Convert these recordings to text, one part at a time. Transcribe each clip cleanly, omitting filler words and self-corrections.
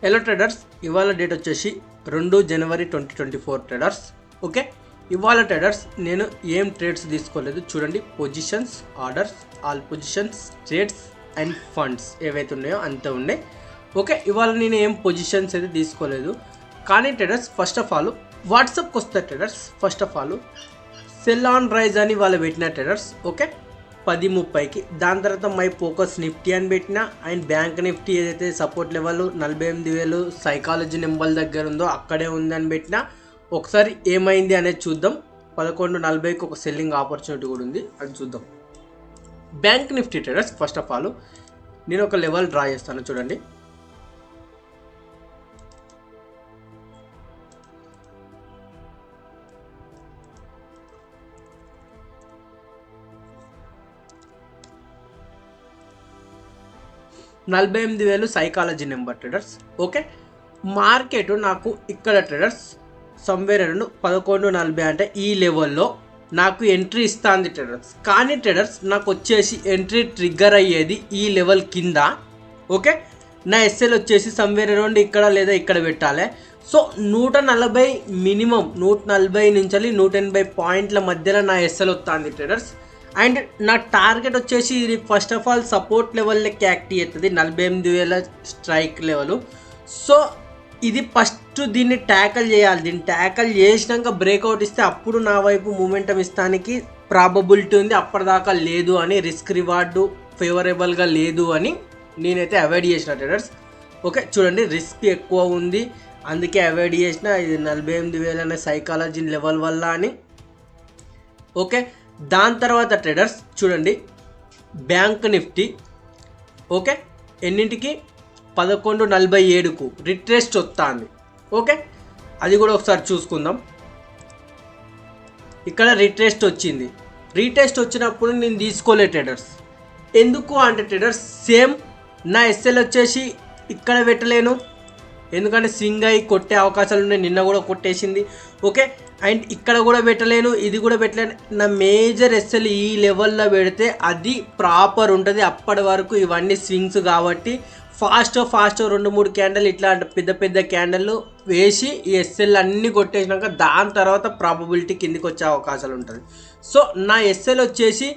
Hello traders, ఇవాళ date వచ్చేసి 2 జనవరి 2024 traders. Okay, ఇవాళ ట్రేడర్స్ నేను ఏం ట్రేడ్స్ తీసుకోలేదు. చూడండి, positions, orders, all positions, trades and funds ఏవైతే ఉన్నాయో అంతే ఉన్నాయి. ఓకే, ఇవాళ నేను ఏం పొజిషన్స్ అయితే తీసుకోలేదు. కానీ ట్రేడర్స్ ఫస్ట్ ఆఫ్ ఆల్ వాట్సాప్కి వస్తాయి traders. First of all sell on rise అని వాళ్ళు పెట్టిన ట్రేడర్స్. ఓకే, 10:30కి. దాని తర్వాత మై ఫోకస్ నిఫ్టీ అని పెట్టిన అండ్ బ్యాంక్ నిఫ్టీ ఏదైతే సపోర్ట్ లెవెల్ 48,000 సైకాలజీ నెంబర్ దగ్గర ఉందో అక్కడే ఉందని పెట్టిన. ఒకసారి ఏమైంది అనేది చూద్దాం. 11:40కి ఒక సెల్లింగ్ ఆపర్చునిటీ కూడా ఉంది, అది చూద్దాం. Bank Nifty traders first of all నేను ఒక లెవెల్ డ్రా చేస్తాను. చూడండి, $48,000 psychology number traders. Okay, market నాకు ఇక్కడ ట్రేడర్స్ సమ్వేర్ అరౌండ్ 11:40 అంటే ఈ లెవెల్లో నాకు ఎంట్రీ ఇస్తుంది ట్రేడర్స్. కానీ ట్రేడర్స్ నాకు వచ్చేసి ఎంట్రీ ట్రిగ్గర్ అయ్యేది ఈ లెవెల్ కింద. ఓకే, నా ఎస్ఎల్ వచ్చేసి సమ్వేర్ అరౌండ్ ఇక్కడ లేదా ఇక్కడ పెట్టాలి. సో 140 మినిమం, 140 నుంచి 180 పాయింట్ల మధ్యలో నా ఎస్ఎల్ వస్తుంది ట్రేడర్స్. అండ్ నా టార్గెట్ వచ్చేసి ఇది ఫస్ట్ ఆఫ్ ఆల్ సపోర్ట్ లెవెల్లోకి యాక్ట్ అవుతుంది, 48,000 స్ట్రైక్ లెవెల్. సో ఇది ఫస్ట్ దీన్ని ట్యాకల్ చేయాలి. దీన్ని ట్యాకల్ చేసినాక బ్రేక్అవుట్ ఇస్తే అప్పుడు నా వైపు మూమెంటం ఇస్తానికి ప్రాబబిలిటీ ఉంది. అప్పటిదాకా లేదు అని, రిస్క్ రివార్డు ఫేవరబుల్గా లేదు అని నేనైతే అవాయిడ్ చేసిన ట్రేడర్స్. ఓకే, చూడండి, రిస్క్ ఎక్కువ ఉంది అందుకే అవాయిడ్ చేసిన. ఇది 48,000 అనే సైకాలజీ లెవెల్ వల్ల అని. ఓకే, దాని తర్వాత ట్రేడర్స్ చూడండి, బ్యాంక్ నిఫ్టీ ఓకే ఎన్నింటికి 11:47కు రిట్రేస్ట్ వస్తుంది. ఓకే, అది కూడా ఒకసారి చూసుకుందాం. ఇక్కడ రిట్రేస్ట్ వచ్చింది. రీటెస్ట్ వచ్చినప్పుడు నేను తీసుకోలే ట్రేడర్స్. ఎందుకు అంటే ట్రేడర్స్ సేమ్ నా ఎస్ఎల్ వచ్చేసి ఇక్కడ పెట్టలేను, ఎందుకంటే స్వింగ్ అయి కొట్టే అవకాశాలు ఉన్నాయి. నిన్న కూడా కొట్టేసింది. ఓకే, అండ్ ఇక్కడ కూడా పెట్టలేను, ఇది కూడా పెట్టలేను. నా మేజర్ ఎస్ఎల్ ఈ లెవెల్లో పెడితే అది ప్రాపర్ ఉంటుంది. అప్పటి వరకు ఇవన్నీ స్వింగ్స్ కాబట్టి ఫాస్ట్ 2-3 క్యాండిల్ ఇట్లా పెద్ద పెద్ద క్యాండిల్ వేసి ఈ ఎస్ఎల్ అన్నీ కొట్టేసినాక దాని తర్వాత ప్రాబబిలిటీ కిందికి వచ్చే అవకాశాలు ఉంటుంది. సో నా ఎస్ఎల్ వచ్చేసి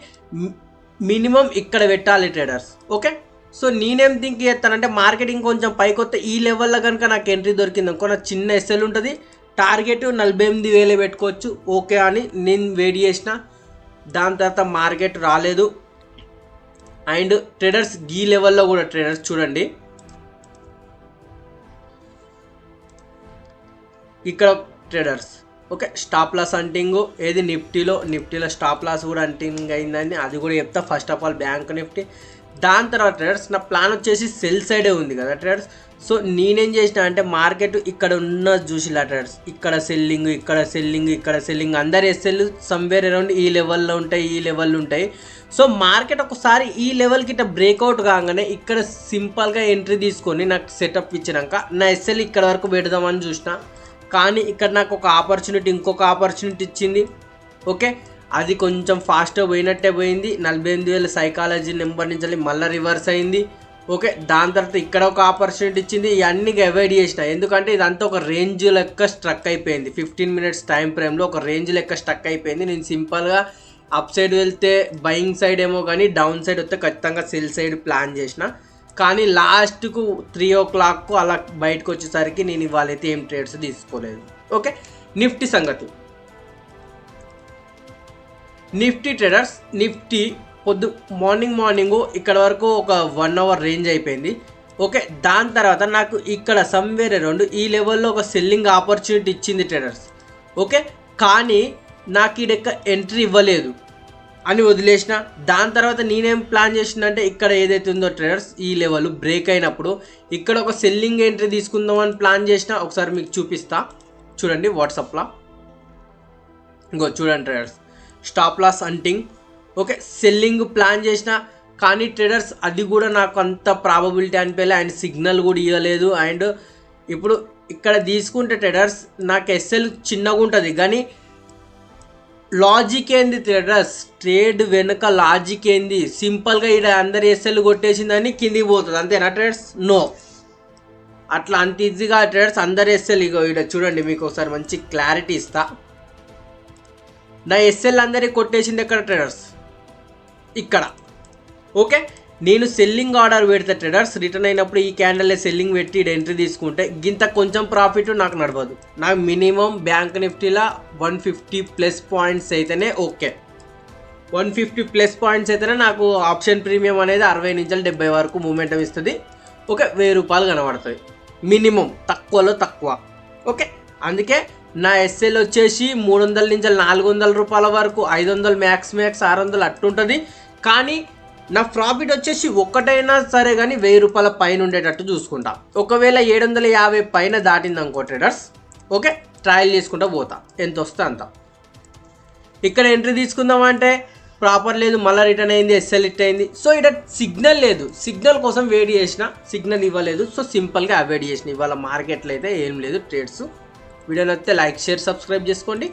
మినిమం ఇక్కడ పెట్టాలి ట్రేడర్స్. ఓకే, సో నేనేం థింక్ చేస్తానంటే మార్కెటింగ్ కొంచెం పైకొస్తే ఈ లెవెల్లో కనుక నాకు ఎంట్రీ దొరికింది అనుకో, నా చిన్న ఎస్ఎల్ ఉంటుంది, టార్గెట్ 48,000 పెట్టుకోవచ్చు. ఓకే అని నేను వెయిట్ చేసిన. దాని తర్వాత మార్కెట్ రాలేదు. అండ్ ట్రేడర్స్ ఈ లెవెల్లో కూడా ట్రేడర్స్ చూడండి, ఇక్కడ ట్రేడర్స్ ఓకే స్టాప్ లాస్ అంటింగ్ ఏది నిఫ్టీలో స్టాప్ లాస్ కూడా అంటింగ్ అయిందని అది కూడా చెప్తా. First of all bank Nifty. దాని తర్వాత ట్రేడర్స్ నా ప్లాన్ వచ్చేసి సెల్ సైడే ఉంది కదా ట్రేడర్స్. సో నేనేం చేసిన అంటే మార్కెట్ ఇక్కడ ఉన్న చూసిలా ట్రేడర్స్, ఇక్కడ సెల్లింగ్, ఇక్కడ సెల్లింగ్, ఇక్కడ సెల్లింగ్, అందరి ఎస్ఎల్ సమ్వేర్ అరౌండ్ ఈ లెవెల్లో ఉంటాయి, ఈ లెవెల్లో ఉంటాయి. సో మార్కెట్ ఒకసారి ఈ లెవెల్కి ఇట్లా బ్రేక్అవుట్ కాగానే ఇక్కడ సింపుల్గా ఎంట్రీ తీసుకొని నాకు సెటప్ ఇచ్చినాక నా ఎస్ఎల్ ఇక్కడ వరకు పెడదామని చూసిన. కానీ ఇక్కడ నాకు ఒక ఆపర్చునిటీ, ఇంకొక ఆపర్చునిటీ ఇచ్చింది. ఓకే, అది కొంచెం ఫాస్ట్గా పోయినట్టే పోయింది. 48,000 సైకాలజీ నెంబర్ నుంచి మళ్ళీ రివర్స్ అయింది. ఓకే, దాని తర్వాత ఇక్కడ ఒక ఆపర్చునిటీ ఇచ్చింది. ఇవన్నీ అవాయిడ్ చేసిన, ఎందుకంటే ఇదంతా ఒక రేంజ్ లెక్క స్ట్రక్ అయిపోయింది. 15 మినిట్స్ టైం ఫ్రేమ్లో ఒక రేంజ్ లెక్క స్ట్రక్ అయిపోయింది. నేను సింపుల్గా అప్ సైడ్ వెళ్తే బయింగ్ సైడ్ ఏమో కానీ డౌన్ సైడ్ వస్తే ఖచ్చితంగా సెల్ సైడ్ ప్లాన్ చేసిన. కానీ లాస్ట్కు 3 o'clock అలా బయటకు వచ్చేసరికి నేను ఇవాళైతే ఏం ట్రేడ్స్ తీసుకోలేదు. ఓకే, నిఫ్టీ సంగతి. నిఫ్టీ ట్రేడర్స్, నిఫ్టీ మార్నింగ్ ఇక్కడ వరకు ఒక 1 hour రేంజ్ అయిపోయింది. ఓకే, దాని తర్వాత నాకు ఇక్కడ సమ్వేర్ అరౌండ్ ఈ లెవెల్లో ఒక సెల్లింగ్ ఆపర్చునిటీ ఇచ్చింది ట్రేడర్స్. ఓకే, కానీ నాకు ఈడెక్క ఎంట్రీ ఇవ్వలేదు అని వదిలేసిన. దాని తర్వాత నేనేం ప్లాన్ చేసిందంటే ఇక్కడ ఏదైతే ఉందో ట్రేడర్స్ ఈ లెవెల్ బ్రేక్ అయినప్పుడు ఇక్కడ ఒక సెల్లింగ్ ఎంట్రీ తీసుకుందామని ప్లాన్ చేసిన. ఒకసారి మీకు చూపిస్తా చూడండి వాట్సాప్లో. ఇంకో చూడండి traders, stop loss hunting. Okay, selling plan చేసిన, కానీ ట్రేడర్స్ అది కూడా నాకు అంత ప్రాబబిలిటీ అనిపించలే అండ్ సిగ్నల్ కూడా ఇవ్వలేదు. అండ్ ఇప్పుడు ఇక్కడ తీసుకుంటే ట్రేడర్స్ నాకు ఎస్ఎల్ చిన్నగా ఉంటుంది, కానీ లాజిక్ ఏంది ట్రేడర్స్, ట్రేడ్ వెనుక లాజిక్ ఏంది? సింపుల్గా ఇక్కడ అందరు ఎస్ఎల్ కొట్టేసిందని కిందికి పోతుంది, అంతేనా ట్రేడర్స్? నో, అట్లా అంత ఈజీగా ట్రేడర్స్ అందరు ఎస్ఎల్ ఇగో ఇక్కడ చూడండి, మీకు ఒకసారి మంచి క్లారిటీ ఇస్తా. నా ఎస్ఎల్ అందరికి కొట్టేసింది ఎక్కడ ట్రేడర్స్, ఇక్కడ. ఓకే, నేను సెల్లింగ్ ఆర్డర్ పెడితే ట్రేడర్స్ రిటర్న్ అయినప్పుడు ఈ క్యాండిల్ సెల్లింగ్ పెట్టి ఎంట్రీ తీసుకుంటే గింత కొంచెం ప్రాఫిట్ నాకు నడవదు. నాకు మినిమం బ్యాంక్ నిఫ్టీలో 150 ప్లస్ పాయింట్స్ అయితేనే ఓకే. 150 ప్లస్ పాయింట్స్ అయితేనే నాకు ఆప్షన్ ప్రీమియం అనేది 60 నుంచి 70 వరకు మూమెంటం ఇస్తుంది. ఓకే, 1000 రూపాయలు కనబడుతుంది మినిమం, తక్కువలో తక్కువ. ఓకే, అందుకే నా ఎస్ఎల్ వచ్చేసి 300 నుంచి 400 రూపాయల వరకు, 500 మ్యాక్స్ 600 అట్టుంటుంది. కానీ నా ప్రాఫిట్ వచ్చేసి ఒక్కటైనా సరే కానీ 1000 రూపాయల పైన ఉండేటట్టు చూసుకుంటా. ఒకవేళ 750 పైన దాటింది అనుకో ట్రేడర్స్, ఓకే, ట్రయల్ చేసుకుంటూ పోతా, ఎంత వస్తే అంత. ఇక్కడ ఎంట్రీ తీసుకుందామంటే ప్రాపర్ లేదు, మళ్ళీ రిటర్న్ అయింది, ఎస్ఎల్ హిట్ అయింది. సో ఇక్కడ సిగ్నల్ లేదు, సిగ్నల్ కోసం వెయిట్ చేసిన, సిగ్నల్ ఇవ్వలేదు. సో సింపుల్గా అవాయిడ్ చేసిన. ఇవాళ మార్కెట్లో అయితే ఏం లేదు ట్రేడ్స్. వీడియో నచ్చితే లైక్, షేర్, సబ్స్క్రైబ్ చేసుకోండి.